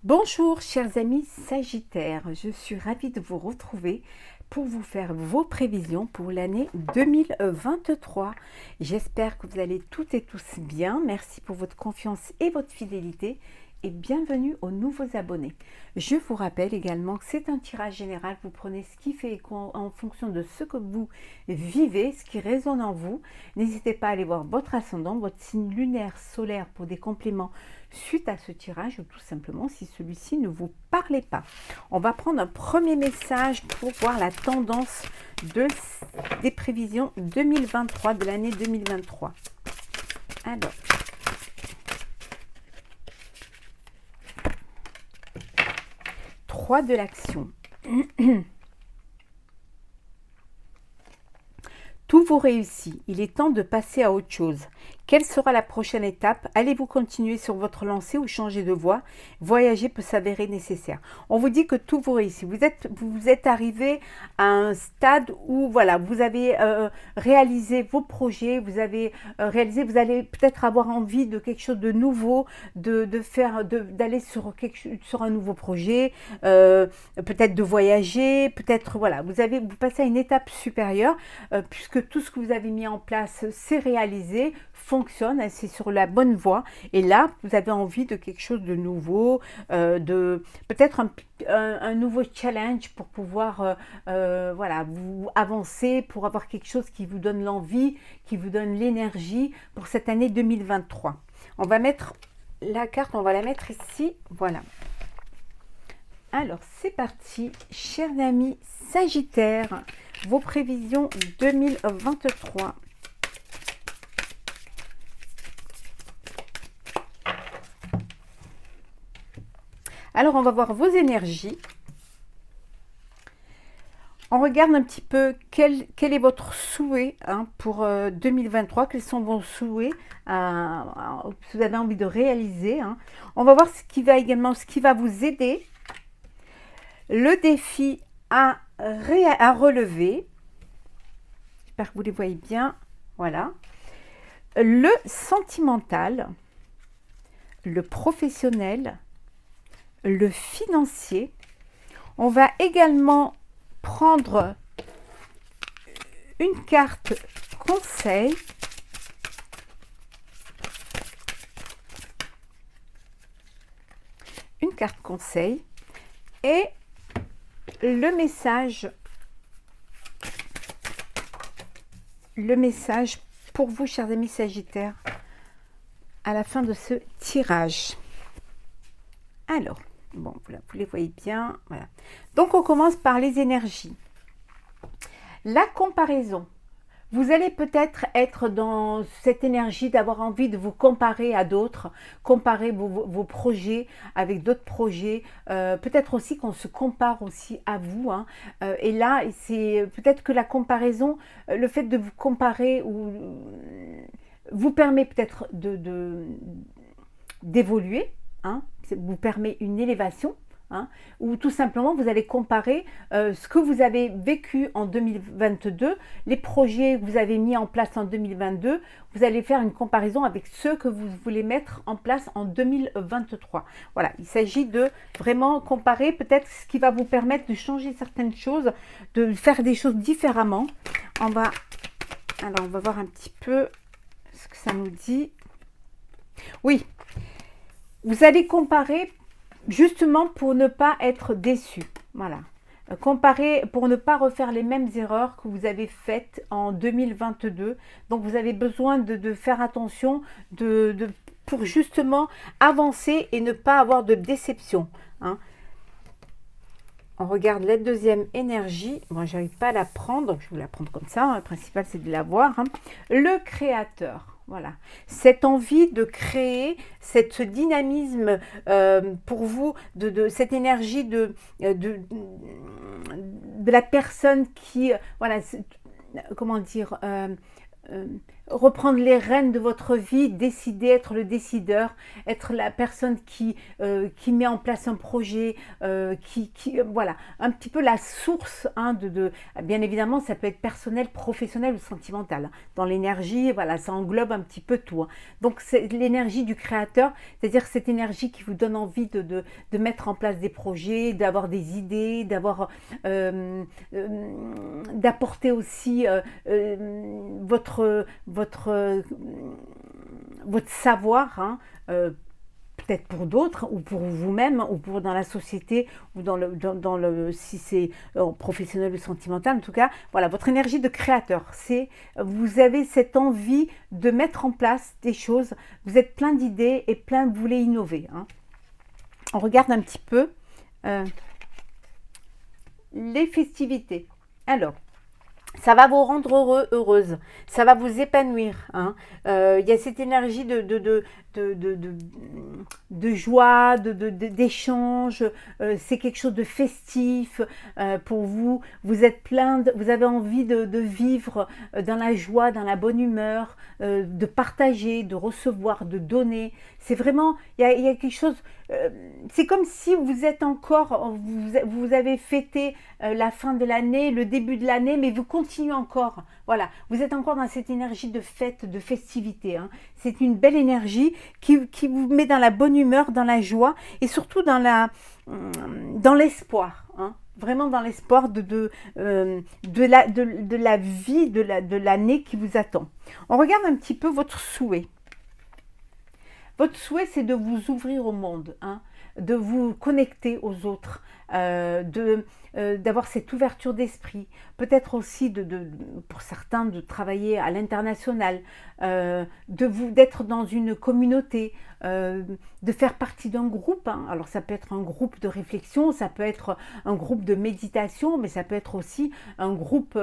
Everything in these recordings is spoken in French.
Bonjour chers amis Sagittaires, je suis ravie de vous retrouver pour vous faire vos prévisions pour l'année 2023. J'espère que vous allez toutes et tous bien. Merci pour votre confiance et votre fidélité et bienvenue aux nouveaux abonnés. Je vous rappelle également que c'est un tirage général. Vous prenez ce qui fait écho en fonction de ce que vous vivez, ce qui résonne en vous. N'hésitez pas à aller voir votre ascendant, votre signe lunaire, solaire pour des compléments suite à ce tirage ou tout simplement si celui-ci ne vous parlait pas. On va prendre un premier message pour voir la tendance des prévisions 2023 de l'année 2023. Alors, de l'action. Tout vous réussit. Il est temps de passer à autre chose. Quelle sera la prochaine étape? Allez-vous continuer sur votre lancée ou changer de voie? Voyager peut s'avérer nécessaire. On vous dit que tout vous réussit. Vous êtes arrivé à un stade où voilà, vous avez réalisé vos projets, vous avez réalisé, vous allez peut-être avoir envie de quelque chose de nouveau, d'aller sur un nouveau projet, peut-être de voyager, peut-être voilà, vous passez à une étape supérieure puisque tout ce que vous avez mis en place s'est réalisé, fonctionne, c'est sur la bonne voie et là vous avez envie de quelque chose de nouveau, de peut-être un nouveau challenge pour pouvoir voilà, vous avancer, pour avoir quelque chose qui vous donne l'envie, qui vous donne l'énergie pour cette année 2023. On va mettre la carte, on va la mettre ici, voilà. Alors c'est parti, chers amis Sagittaires, vos prévisions 2023. Alors, on va voir vos énergies. On regarde un petit peu quel est votre souhait pour 2023. Quels sont vos souhaits que vous avez envie de réaliser. On va voir ce qui va vous aider. Le défi à relever. J'espère que vous les voyez bien. Voilà. Le sentimental. Le professionnel. Le financier. On va également prendre une carte conseil. Une carte conseil et le message pour vous, chers amis Sagittaires, à la fin de ce tirage. Alors, bon, voilà, vous les voyez bien. Voilà. Donc, on commence par les énergies. La comparaison. Vous allez peut-être être dans cette énergie d'avoir envie de vous comparer à d'autres, comparer vos projets avec d'autres projets. Peut-être aussi qu'on se compare aussi à vous. Et là, c'est peut-être que la comparaison, le fait de vous comparer vous permet peut-être d'évoluer. Vous permet une élévation, ou tout simplement vous allez comparer ce que vous avez vécu en 2022, les projets que vous avez mis en place en 2022, vous allez faire une comparaison avec ceux que vous voulez mettre en place en 2023. Voilà, il s'agit de vraiment comparer peut-être ce qui va vous permettre de changer certaines choses, de faire des choses différemment. Alors on va voir un petit peu ce que ça nous dit. Oui. Vous allez comparer justement pour ne pas être déçu. Voilà. Comparer pour ne pas refaire les mêmes erreurs que vous avez faites en 2022. Donc, vous avez besoin de faire attention pour justement avancer et ne pas avoir de déception. On regarde la deuxième énergie. Moi, je n'arrive pas à la prendre, donc je vais la prendre comme ça. Le principal, c'est de la voir. Le créateur. Voilà, cette envie de créer, ce dynamisme pour vous, cette énergie de la personne qui, voilà, comment dire, reprendre les rênes de votre vie, décider, être le décideur, être la personne qui met en place un projet, voilà, un petit peu la source, hein, bien évidemment, ça peut être personnel, professionnel ou sentimental. Hein. Dans l'énergie, voilà, ça englobe un petit peu tout. Hein. Donc, c'est l'énergie du créateur, c'est-à-dire cette énergie qui vous donne envie de mettre en place des projets, d'avoir des idées, d'apporter aussi votre savoir, hein, peut-être pour d'autres ou pour vous-même ou pour dans la société ou si c'est professionnel ou sentimental. En tout cas, voilà, votre énergie de créateur, vous avez cette envie de mettre en place des choses, vous êtes plein d'idées et vous voulez innover. Hein. On regarde un petit peu les festivités. Alors, ça va vous rendre heureux, heureuse. Ça va vous épanouir. Hein. Y a cette énergie de joie, d'échange. C'est quelque chose de festif pour vous. Vous êtes vous avez envie de vivre dans la joie, dans la bonne humeur, de partager, de recevoir, de donner. C'est vraiment, il y a quelque chose. C'est comme si vous êtes encore, vous avez fêté la fin de l'année, le début de l'année, mais vous continuez encore. Voilà, vous êtes encore dans cette énergie de fête, de festivité. Hein. C'est une belle énergie qui vous met dans la bonne humeur, dans la joie et surtout dans l'espoir. Hein. Vraiment dans l'espoir de la vie, de l'année qui vous attend. On regarde un petit peu votre souhait. Votre souhait, c'est de vous ouvrir au monde, hein, de vous connecter aux autres, d'avoir cette ouverture d'esprit, peut-être aussi pour certains de travailler à l'international, d'être dans une communauté, de faire partie d'un groupe. Hein. Alors ça peut être un groupe de réflexion, ça peut être un groupe de méditation, mais ça peut être aussi un groupe,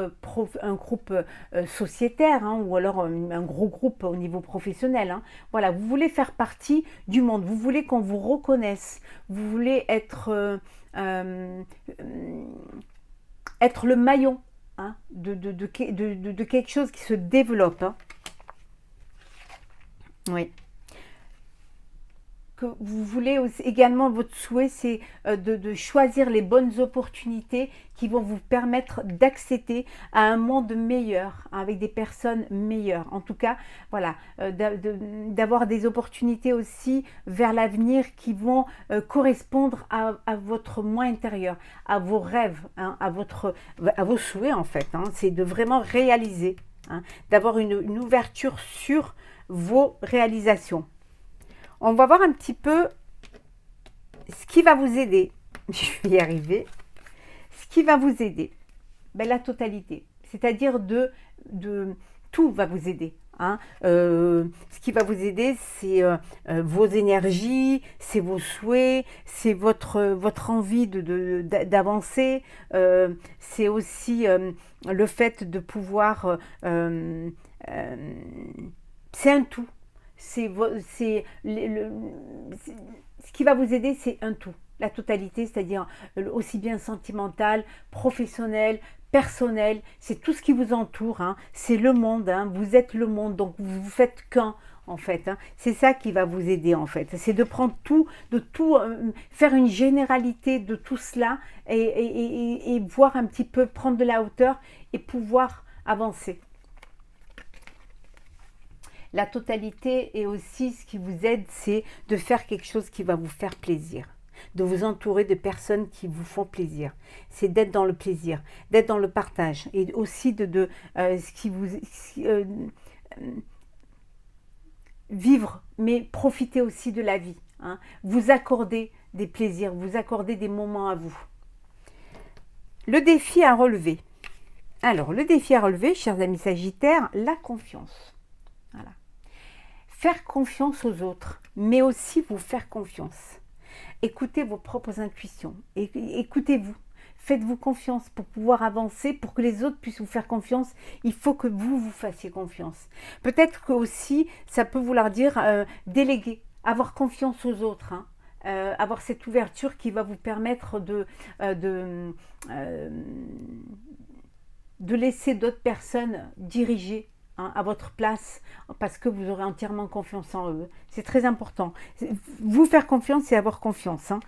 sociétaire, hein, ou alors un gros groupe au niveau professionnel. Hein. Voilà, vous voulez faire partie du monde, vous voulez qu'on vous reconnaisse, vous voulez être le maillon, hein, de quelque chose qui se développe. Hein. Oui. Que vous voulez aussi, également, votre souhait, c'est de choisir les bonnes opportunités qui vont vous permettre d'accéder à un monde meilleur, hein, avec des personnes meilleures. En tout cas, voilà, d'avoir des opportunités aussi vers l'avenir qui vont correspondre à votre moi intérieur, à vos rêves, hein, à vos souhaits en fait. Hein. C'est de vraiment réaliser, hein, d'avoir une ouverture sur vos réalisations. On va voir un petit peu ce qui va vous aider. Je vais y arriver. Ce qui va vous aider, ben, la totalité. C'est-à-dire tout va vous aider. Hein. Ce qui va vous aider, c'est vos énergies, c'est vos souhaits, c'est votre envie d'avancer. C'est aussi le fait de pouvoir... c'est un tout. Ce qui va vous aider, c'est un tout, la totalité, c'est-à-dire aussi bien sentimental, professionnel, personnel, c'est tout ce qui vous entoure, hein, c'est le monde, hein, vous êtes le monde, donc vous faites qu'un en fait, hein, c'est ça qui va vous aider en fait, c'est de prendre tout, faire une généralité de tout cela et voir un petit peu, prendre de la hauteur et pouvoir avancer. La totalité et aussi ce qui vous aide, c'est de faire quelque chose qui va vous faire plaisir, de vous entourer de personnes qui vous font plaisir. C'est d'être dans le plaisir, d'être dans le partage et aussi vivre, mais profiter aussi de la vie. Hein. Vous accorder des plaisirs, vous accorder des moments à vous. Le défi à relever. Alors, le défi à relever, chers amis Sagittaires, la confiance. Voilà. Faire confiance aux autres, mais aussi vous faire confiance. Écoutez vos propres intuitions, écoutez-vous, faites-vous confiance pour pouvoir avancer, pour que les autres puissent vous faire confiance, il faut que vous fassiez confiance. Peut-être que aussi, ça peut vouloir dire déléguer, avoir confiance aux autres, hein, avoir cette ouverture qui va vous permettre de laisser d'autres personnes diriger hein, à votre place parce que vous aurez entièrement confiance en eux. C'est très important. Vous faire confiance, c'est avoir confiance. Hein.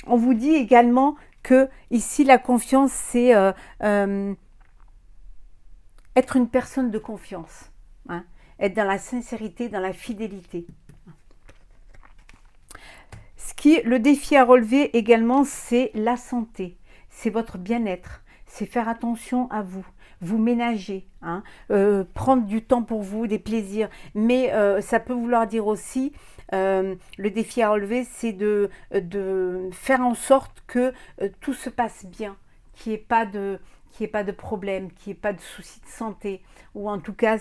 On vous dit également que ici, la confiance, c'est être une personne de confiance. Hein. Être dans la sincérité, dans la fidélité. Le défi à relever également, c'est la santé. C'est votre bien-être. C'est faire attention à vous. Vous ménager, hein, prendre du temps pour vous, des plaisirs. Mais ça peut vouloir dire aussi, le défi à relever, c'est de faire en sorte que tout se passe bien, qu'il n'y ait pas de problème, qu'il n'y ait pas de soucis de santé, ou en tout cas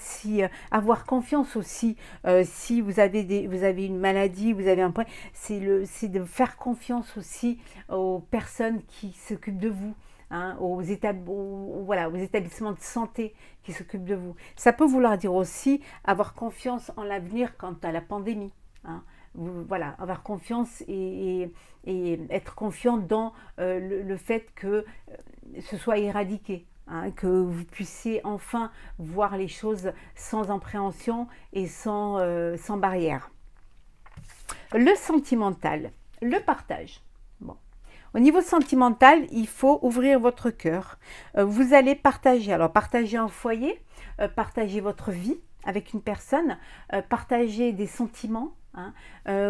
avoir confiance aussi, si vous avez une maladie, vous avez un point, c'est de faire confiance aussi aux personnes qui s'occupent de vous. Hein, aux établissements de santé qui s'occupent de vous. Ça peut vouloir dire aussi avoir confiance en l'avenir quant à la pandémie. Hein. Voilà, avoir confiance et être confiant dans le fait que ce soit éradiqué. Hein, que vous puissiez enfin voir les choses sans appréhension et sans barrière. Le sentimental, le partage. Bon. Au niveau sentimental, il faut ouvrir votre cœur. Vous allez partager. Alors, partager un foyer, partager votre vie avec une personne, partager des sentiments, hein,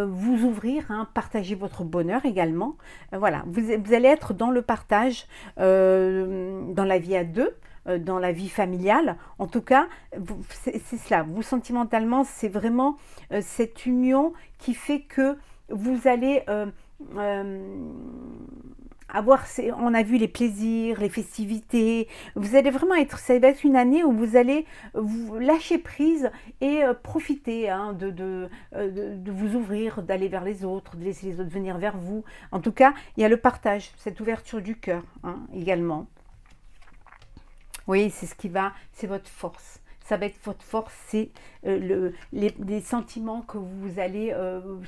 vous ouvrir, hein, partager votre bonheur également. Voilà, vous allez être dans le partage, dans la vie à deux, dans la vie familiale. En tout cas, c'est cela. Vous, sentimentalement, c'est vraiment cette union qui fait que vous allez on a vu les plaisirs, les festivités, vous allez vraiment ça va être une année où vous allez vous lâcher prise et profiter, hein, de vous ouvrir, d'aller vers les autres, de laisser les autres venir vers vous. En tout cas, il y a le partage, cette ouverture du cœur, hein, également. Oui, c'est votre force. Ça va être votre force, c'est les sentiments que vous allez,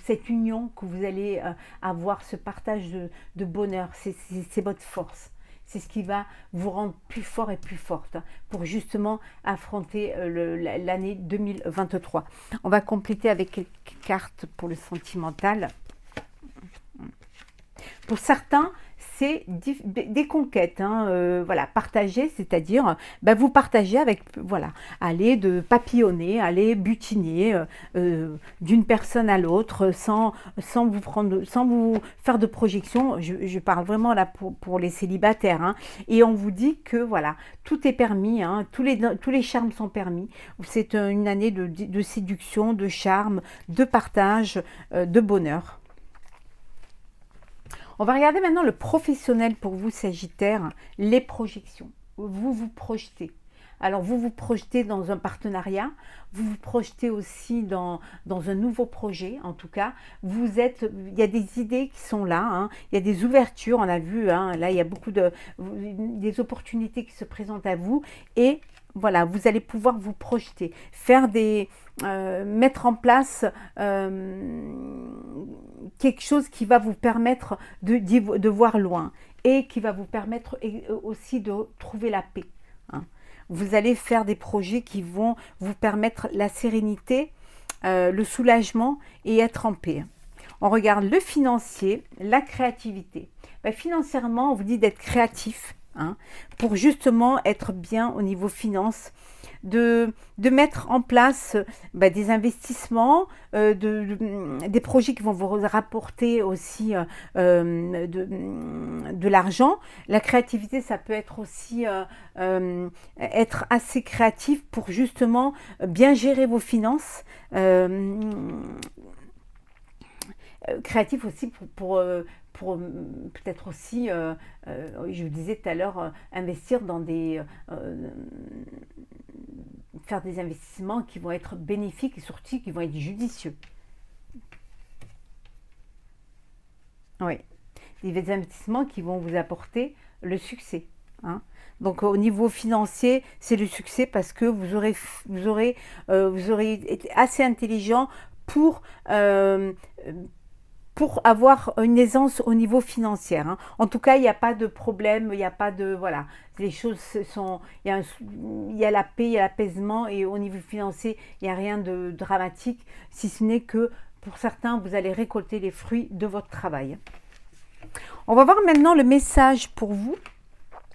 cette union que vous allez avoir, ce partage de bonheur, c'est votre force. C'est ce qui va vous rendre plus fort et plus forte, hein, pour justement affronter l'année 2023. On va compléter avec quelques cartes pour le sentimental. Pour certains, c'est des conquêtes, hein, voilà, partager, c'est-à-dire vous partagez avec, voilà, aller de papillonner, aller butiner d'une personne à l'autre sans vous faire de projection. Je parle vraiment là pour les célibataires, hein, et on vous dit que voilà, tout est permis, hein, tous les charmes sont permis. C'est une année de séduction, de charme, de partage, de bonheur. On va regarder maintenant le professionnel pour vous, Sagittaire, les projections. Vous vous projetez. Alors, vous vous projetez dans un partenariat, vous vous projetez aussi dans un nouveau projet, en tout cas. Il y a des idées qui sont là, hein, il y a des ouvertures, on a vu, hein, là, il y a beaucoup des opportunités qui se présentent à vous. Et voilà, vous allez pouvoir vous projeter, mettre en place quelque chose qui va vous permettre de voir loin et qui va vous permettre aussi de trouver la paix. Hein. Vous allez faire des projets qui vont vous permettre la sérénité, le soulagement et être en paix. On regarde le financier, la créativité. Financièrement, on vous dit d'être créatif, hein, pour justement être bien au niveau finance, de mettre en place des investissements, des projets qui vont vous rapporter aussi de l'argent. La créativité, ça peut être aussi être assez créatif pour justement bien gérer vos finances. Créatif aussi pour peut-être aussi, je vous disais tout à l'heure, investir dans faire des investissements qui vont être bénéfiques et surtout qui vont être judicieux. Oui, des investissements qui vont vous apporter le succès. Hein. Donc au niveau financier, c'est le succès parce que vous aurez été assez intelligent pour pour avoir une aisance au niveau financier. Hein. En tout cas, il n'y a pas de problème, il n'y a pas de... Voilà, les choses sont... il y a la paix, il y a l'apaisement et au niveau financier, il n'y a rien de dramatique, si ce n'est que pour certains, vous allez récolter les fruits de votre travail. On va voir maintenant le message pour vous,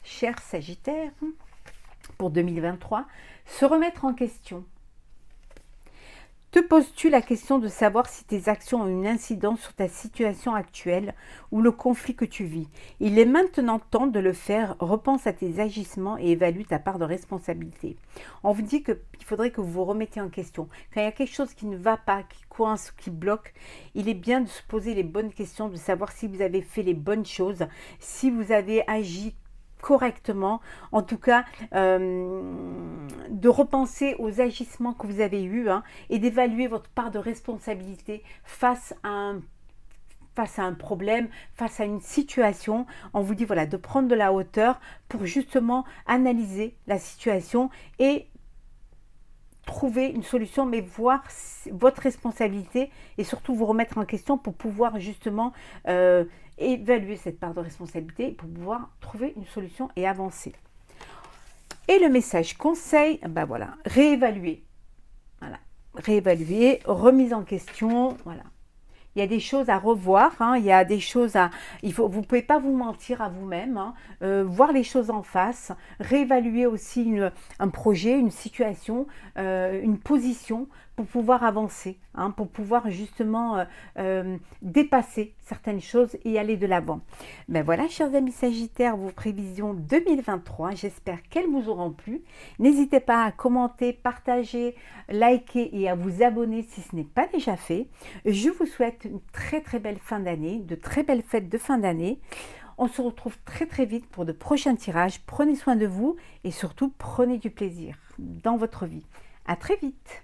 chers Sagittaires, pour 2023. Se remettre en question. Te poses-tu la question de savoir si tes actions ont une incidence sur ta situation actuelle ou le conflit que tu vis? Il est maintenant temps de le faire. Repense à tes agissements et évalue ta part de responsabilité. On vous dit qu'il faudrait que vous vous remettiez en question. Quand il y a quelque chose qui ne va pas, qui coince, qui bloque, il est bien de se poser les bonnes questions, de savoir si vous avez fait les bonnes choses, si vous avez agi correctement, en tout cas de repenser aux agissements que vous avez eus et d'évaluer votre part de responsabilité face à un problème, face à une situation. On vous dit voilà de prendre de la hauteur pour justement analyser la situation et trouver une solution, mais voir votre responsabilité et surtout vous remettre en question pour pouvoir justement évaluer cette part de responsabilité pour pouvoir trouver une solution et avancer. Et le message conseil, ben voilà, réévaluer. Voilà, réévaluer, remise en question, voilà. Il y a des choses à revoir, il y a des choses à... vous ne pouvez pas vous mentir à vous-même, voir les choses en face, réévaluer aussi un projet, une situation, une position pour pouvoir avancer, pour pouvoir justement dépasser certaines choses et aller de l'avant. Ben voilà, chers amis Sagittaires, vos prévisions 2023, j'espère qu'elles vous auront plu. N'hésitez pas à commenter, partager, liker et à vous abonner si ce n'est pas déjà fait. Je vous souhaite une très très belle fin d'année, de très belles fêtes de fin d'année. On se retrouve très très vite pour de prochains tirages. Prenez soin de vous et surtout prenez du plaisir dans votre vie. À très vite.